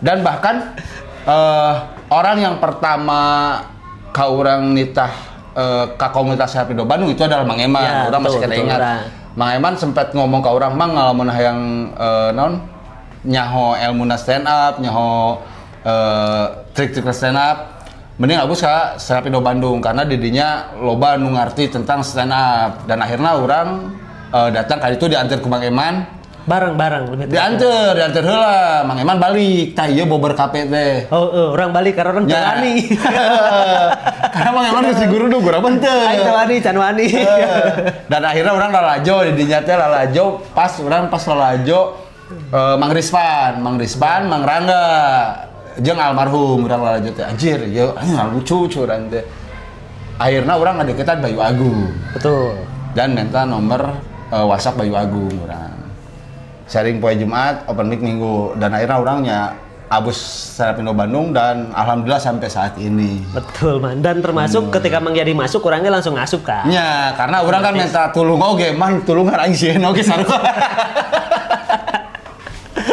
Dan bahkan orang yang pertama ka urang nitah ka komunitas Serapindo Bandung itu adalah Mang Eman. Ya, Orang masih kena ingat. Mang Eman sempat ngomong ke orang, Mang ngalamun hayang nyaho ilmuna stand up, nyaho trik-trik stand up, mending abus ka Serapindo Bandung karena didinya loba nu ngarti tentang stand up. Dan akhirnya orang datang kali itu diantar ke Mang Eman. Bareng lebih diantar heula, Mang Eman balik, tah ieu bober kape teh. Orang balik karena orang wani. Karena Mang Eman geus guru nu gura teu. Ai can wani. Dan akhirnya orang lalajo di dinya teh lalajo pas lalajo Mang Rispan, Mang Rangga jeung almarhum urang lalajo teh anjir ieu lucu curang teh. Akhirnya orang ngadeukeutan Bayu Agung. Betul. Dan minta nomor WhatsApp Bayu Agung urang. Sharing poe Jumat, open mic Minggu, dan akhirnya orangnya abus Serapindo Bandung dan alhamdulillah sampai saat ini. Betul man, dan termasuk ketika Mang Yadi masuk, orangnya langsung asup kan? Ya, karena orang kan minta tulung oge, man tulungan aing sieun oge sarua.